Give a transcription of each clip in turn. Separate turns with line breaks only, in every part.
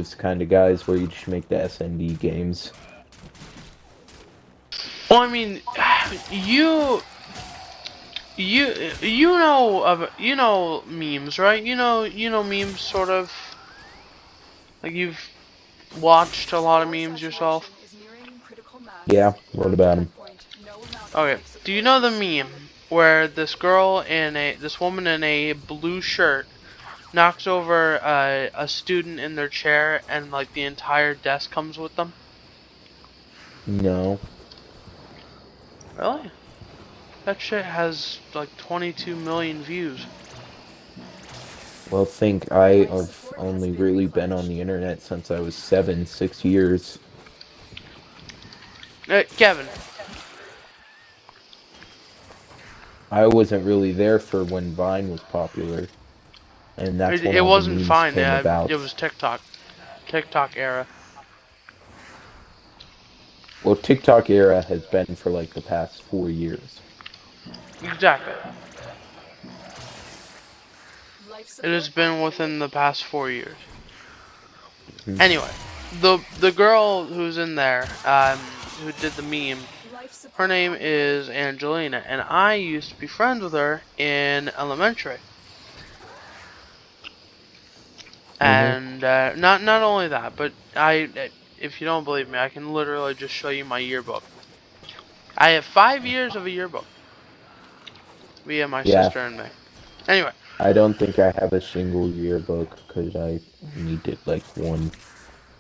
those kind of guys where you just make the SND games.
Well, I mean, you you know memes, right? You know memes sort of. Like you've watched a lot of memes yourself.
Yeah, what about him?
Okay, do you know the meme where this woman in a blue shirt knocks over a student in their chair and like the entire desk comes with them?
No.
Really? That shit has like 22 million views.
Well, think I've only really been on the internet since I was 7, 6 years.
Kevin,
I wasn't really there for when Vine was popular, and that's when
it
all the
wasn't
memes
fine.
came
Yeah,
about.
it was TikTok era.
Well, TikTok era has been for like the past 4 years.
Exactly. It has been within the past 4 years.
Mhm.
Anyway, the girl who's in there, who did the meme, her name is Angelina, and I used to be friends with her in elementary.
Mhm.
And not only that, but if you don't believe me, I can literally just show you my yearbook. I have 5 years of a yearbook via my
Yeah,
sister and me. Anyway,
I don't think I have a single yearbook because I needed like one.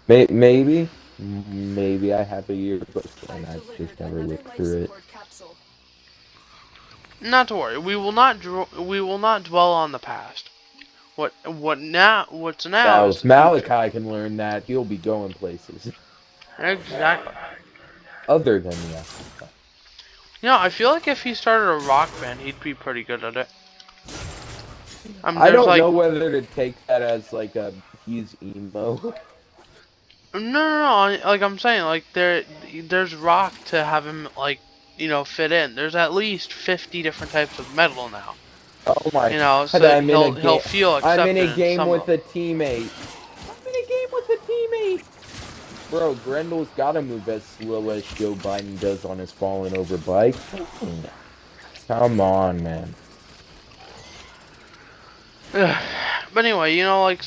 Maybe I have a yearbook and I've just never looked through it.
not to worry. We will not dwell on the past. What's now
Now,
is
if
the future.
Malachi can learn that, he'll be going places
Exactly.
other than the Africa.
You know, I feel like if he started a rock band, he'd be pretty good at it.
I
There's
don't
like
know whether to take that as like a he's emo.
no. Like I'm saying, like there's rock to have him like fit in. There's at least 50 different types of metal now.
Oh my God,
So
I'm in a
he'll
game.
feel
I'm in a
accepted in
game
some
with
of
a teammate. I'm in a game with a teammate. Bro, Grendel's gotta move as slow as Joe Biden does on his falling over bike. Come on, man.
them. But anyway, like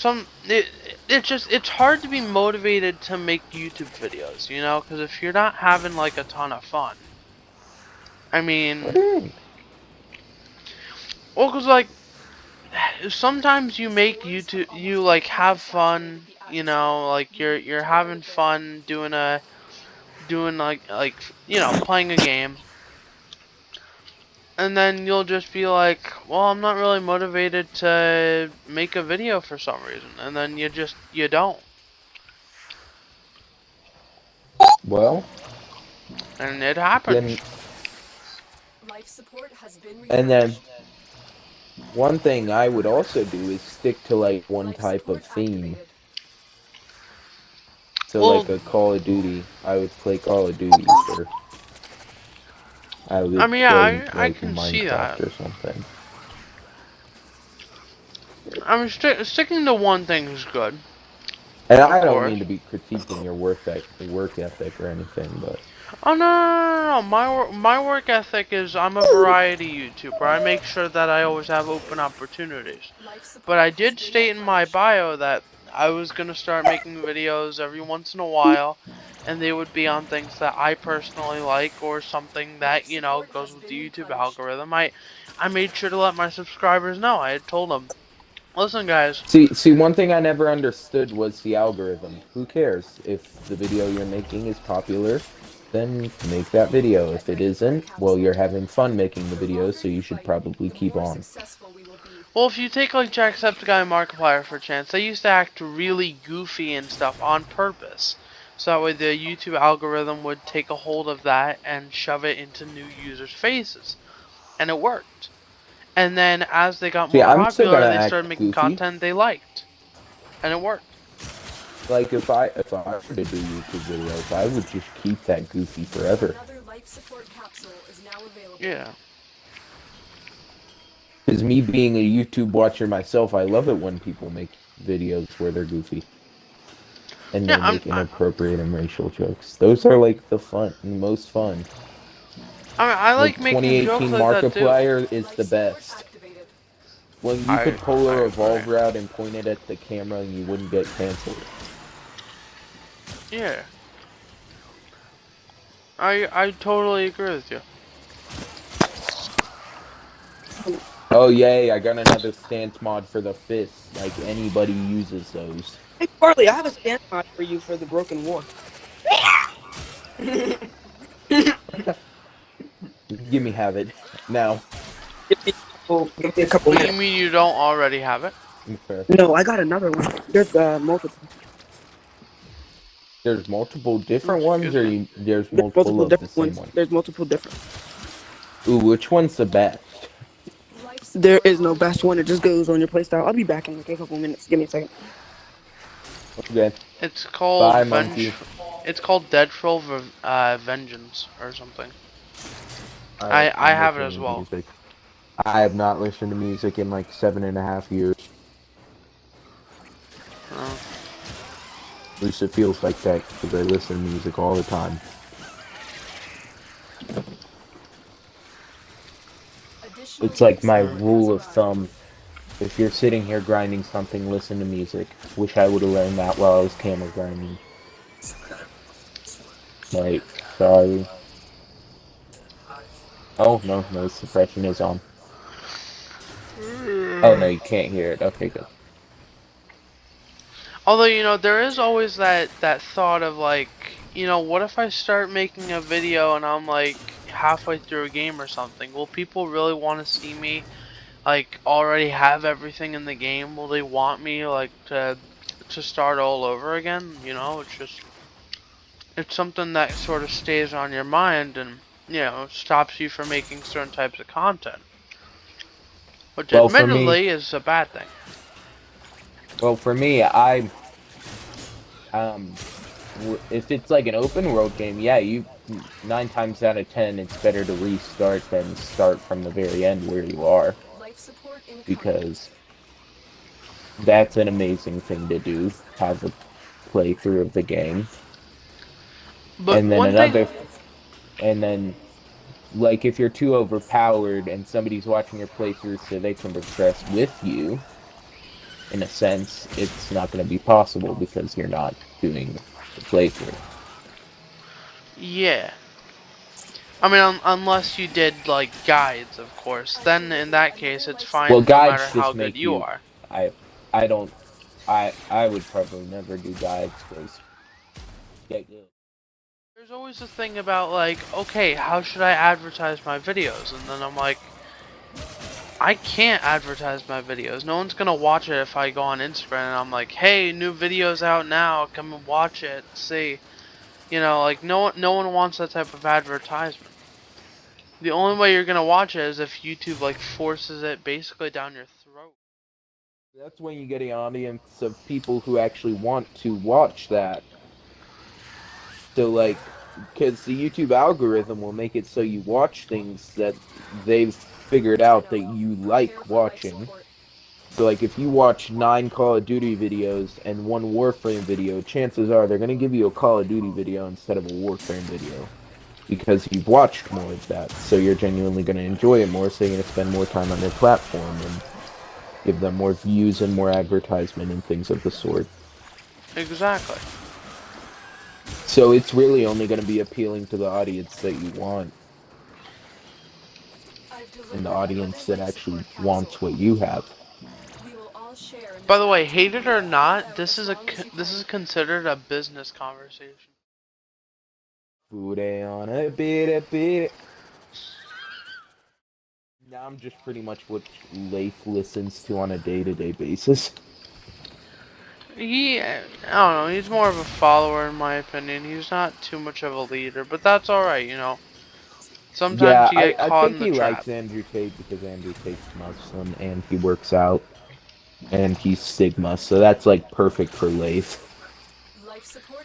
it's hard to be motivated to make YouTube videos, because if you're not having like a ton of fun. I
What
mean,
do you mean?
well, cause like sometimes you make YouTube, you like have fun, like you're having fun doing playing a game, and then you'll just be like, well, I'm not really motivated to make a video for some reason, and then you don't,
Well,
and it happens.
then, and then one thing I would also do is stick to like one type of theme. So
Well,
like a Call of Duty, I would play Call of Duties, or I
I
would
mean, yeah,
play
I
like
can see that.
Minecraft or something.
I mean, sticking to one thing is good,
And
of
I don't
course.
mean to be critiquing your work ethic or anything, but
Oh no. My work ethic is I'm a variety YouTuber. I make sure that I always have open opportunities. But I did state in my bio that I was gonna start making videos every once in a while, and they would be on things that I personally like or something that goes with the YouTube algorithm. I made sure to let my subscribers know. I had told them, listen, guys.
see, one thing I never understood was the algorithm. Who cares if the video you're making is popular? Then make that video. If it isn't, well, you're having fun making the video, so you should probably keep on.
Well, if you take like Jacksepticeye and Markiplier for a chance, they used to act really goofy and stuff on purpose. So that way the YouTube algorithm would take a hold of that and shove it into new users' faces. And it worked. And then as they got
See,
more
I'm still
popular,
gonna
they started
act
making
goofy.
content they liked. And it worked.
Like if I were to do YouTube videos, I would just keep that goofy forever.
Yeah.
Because me being a YouTube watcher myself, I love it when people make videos where they're goofy. and
Yeah,
they make inappropriate and racial jokes. Those are like the most fun.
I
Like
like making jokes
2018
like that too.
Markiplier is the best. When you could pull a
I agree.
revolver out and point it at the camera and you wouldn't get canceled.
Yeah, I totally agree with you.
Oh yay, I got another stance mod for the fists. Like anybody uses those.
Hey, Carly, I have a stand mod for you for the Broken War. give
Give me have it. Now.
give me a couple
You
minutes.
mean you don't already have it?
Okay.
No, I got another one. There's multiple.
There's multiple different ones
Excuse
or
me.
there's
There's
multiple
multiple
of the
different
same
ones.
one?
There's multiple different.
Ooh, which one's the best?
There is no best one. It just goes on your playstyle. I'll be back in like a couple minutes. Give me a second.
Okay.
It's called
Bye, monkey.
It's called Dead Troll Vengeance or something. I
I'm
have it
listening
as
to
well.
music. I have not listened to music in like 7.5 years.
Uh,
At least it feels like that because I listen to music all the time. It's like my
hmm.
rule of thumb. If you're sitting here grinding something, listen to music. Wish I would have learned that while I was camera grinding. Like, sorry. Oh, no, no, suppression is on. Oh, no, you can't hear it. Okay, good.
Although, there is always that thought of like, what if I start making a video and I'm like halfway through a game or something? Will people really want to see me like already have everything in the game? Will they want me like to start all over again? It's something that sort of stays on your mind and stops you from making certain types of content, which
Well, for me,
admittedly is a bad thing.
I um, if it's like an open world game, yeah, 9 times out of 10, it's better to restart than start from the very end where you are, because that's an amazing thing to do, have a playthrough of the game.
But
And then
one thing,
and then, like, if you're too overpowered and somebody's watching your playthrough so they can progress with you, in a sense, it's not going to be possible because you're not doing the playthrough.
yeah. I mean, unless you did like guides, of course. Then in that case, it's
Well,
fine no matter
guides
how
just
good
make
you
you.
are.
I I don't. I would probably never do guides because get good.
There's always this thing about like, okay, how should I advertise my videos? And then I'm like, I can't advertise my videos. No one's gonna watch it if I go on Instagram and I'm like, hey, new videos out now. Come and watch it. See, like no one wants that type of advertisement. The only way you're gonna watch it is if YouTube like forces it basically down your throat.
That's when you get an audience of people who actually want to watch that. So, like, because the YouTube algorithm will make it so you watch things that they've figured out that you like watching. So, like, if you watch 9 Call of Duty videos and 1 Warframe video, chances are they're going to give you a Call of Duty video instead of a Warframe video because you've watched more of that. So you're genuinely going to enjoy it more, so you're going to spend more time on their platform and give them more views and more advertisement and things of the sort.
Exactly.
So it's really only going to be appealing to the audience that you want and the audience that actually wants what you have.
By the way, hate it or not, this is considered a business conversation.
Food on a bit. Now I'm just pretty much what Leif listens to on a day-to-day basis.
I don't know, he's more of a follower in my opinion. He's not too much of a leader, but that's alright. Sometimes
Yeah,
you
I,
get
I
caught
think
in the
he
trap.
likes Andrew Tate because Andrew Tate's Muslim and he works out and he's Sigma, so that's like perfect for Leif.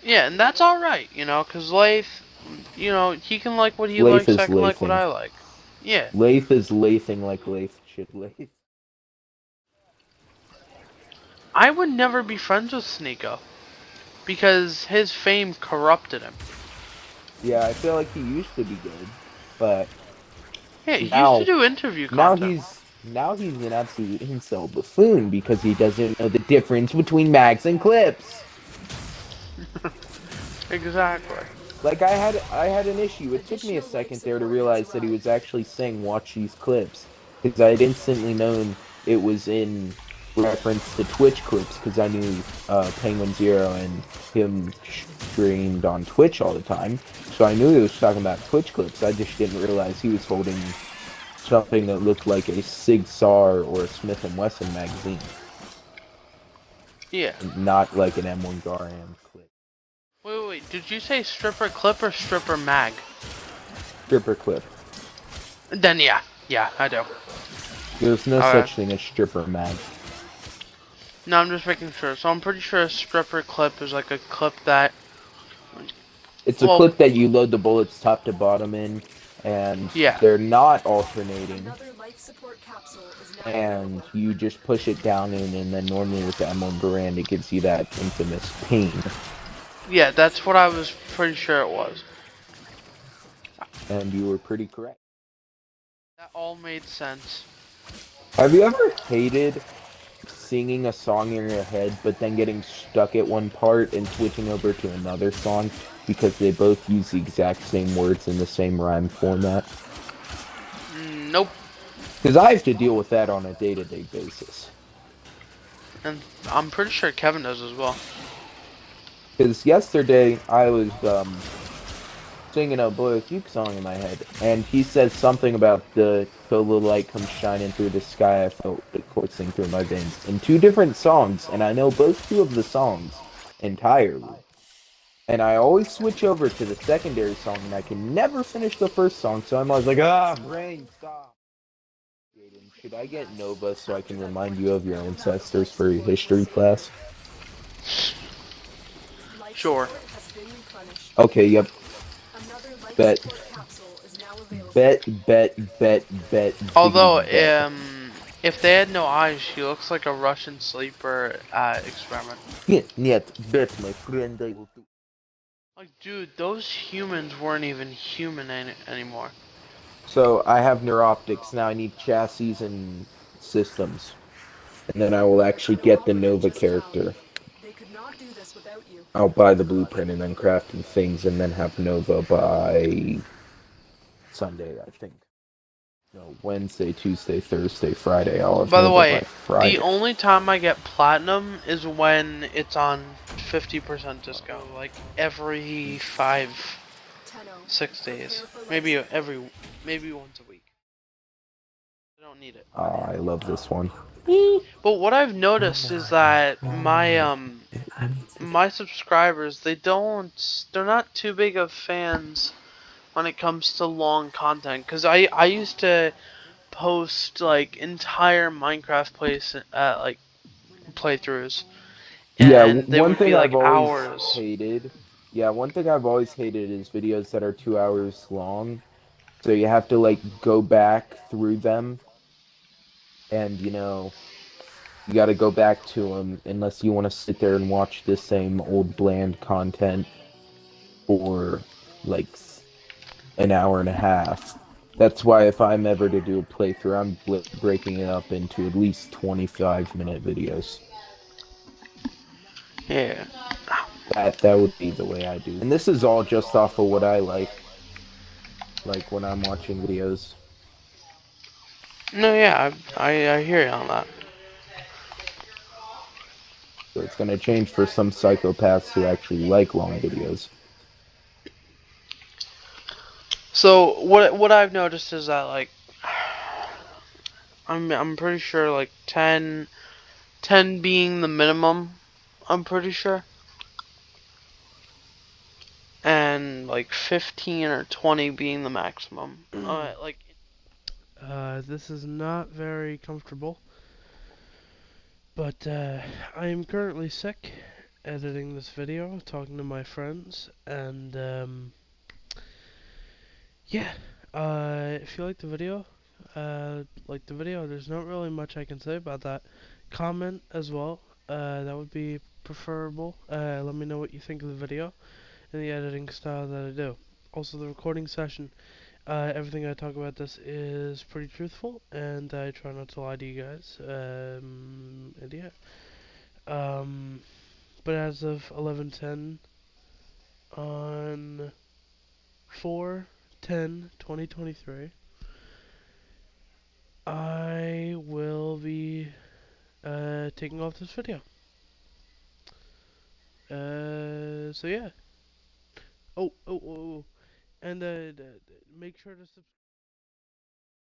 Yeah, and that's alright, because Lath, he can like what he
Leif
likes,
is
I can like what
Leifing.
I like. Yeah.
Leif is Leifing like Leif should Leif.
I would never be friends with Sneeko. because his fame corrupted him.
Yeah, I feel like he used to be good, but
Yeah, he used to
now
do interview
now
content.
he's an absolute incel buffoon because he doesn't know the difference between mags and clips.
Exactly.
Like I had an issue. It took me a second there to realize that he was actually saying watch these clips because I had instantly known it was in reference to Twitch clips because I knew Penguin Zero and him streamed on Twitch all the time. So I knew he was talking about Twitch clips. I just didn't realize he was holding something that looked like a Sig Sauer or a Smith and Wesson magazine,
Yeah.
and not like an M1 Garand clip.
Wait. Did you say stripper clip or stripper mag?
Stripper clip.
Then yeah. Yeah, I do.
There's no
Alright.
such thing as stripper mag.
No, I'm just making sure. So I'm pretty sure a stripper clip is like a clip that.
It's a
Well,
clip that you load the bullets top to bottom in, and
yeah.
they're not alternating, and you just push it down in, and then normally with the M1 Garand, it gives you that infamous ping,
Yeah, that's what I was pretty sure it was.
and you were pretty correct.
That all made sense.
Have you ever hated singing a song in your head, but then getting stuck at one part and switching over to another song because they both use the exact same words in the same rhyme format?
Nope.
Because I have to deal with that on a day-to-day basis.
And I'm pretty sure Kevin does as well.
Because yesterday I was singing a Boy with Duke song in my head, and he says something about till the light comes shining through the sky. I felt it coursing through my veins in two different songs, and I know both two of the songs entirely. And I always switch over to the secondary song, and I can never finish the first song, so I'm always like, brain, stop. Jaden, should I get Nova so I can remind you of your ancestors for your history class?
Sure.
Okay, yep. Bet. Ziggity
Although,
bet.
if they had no eyes, she looks like a Russian sleeper experiment.
Нет, bet, my friend, I will do.
Like, dude, those humans weren't even human anymore.
So I have neuroptics, now I need chassis and systems. And then I will actually get the Nova character. I'll buy the blueprint and then craft the things and then have Nova by Sunday, I think. No, Wednesday, Tuesday, Thursday, Friday. I'll have
By the
Nova by
way, the
Friday.
only time I get platinum is when it's on 50% discount. Like every 6 days, maybe once a week. I don't need it.
I love this one.
But what I've noticed is that my subscribers, they're not too big of fans when it comes to long content, because I used to post like entire Minecraft like playthroughs,
Yeah,
and they
one
would
thing
be
I've
like
always
hours.
hated. Yeah, one thing I've always hated is videos that are 2 hours long. So you have to like go back through them, and you got to go back to them unless you want to sit there and watch the same old bland content for like an hour and a half. That's why if I'm ever to do a playthrough, I'm breaking it up into at least 25-minute videos.
Yeah.
That would be the way I do. And this is all just off of what I like when I'm watching videos.
No, yeah, I hear you on that.
So it's going to change for some psychopaths who actually like long videos.
So what I've noticed is that like I'm pretty sure like 10 being the minimum. I'm pretty sure. And like 15 or 20 being the maximum. Like this is not very comfortable, but I am currently sick editing this video, talking to my friends, and yeah. If you like the video, there's not really much I can say about that. Comment as well. That would be preferable. Let me know what you think of the video and the editing style that I do. Also, the recording session. Everything I talk about this is pretty truthful, and I try not to lie to you guys. And yeah. But as of 11:10 on 4/10/2023, I will be taking off this video. So yeah. Oh, and make sure to subscribe.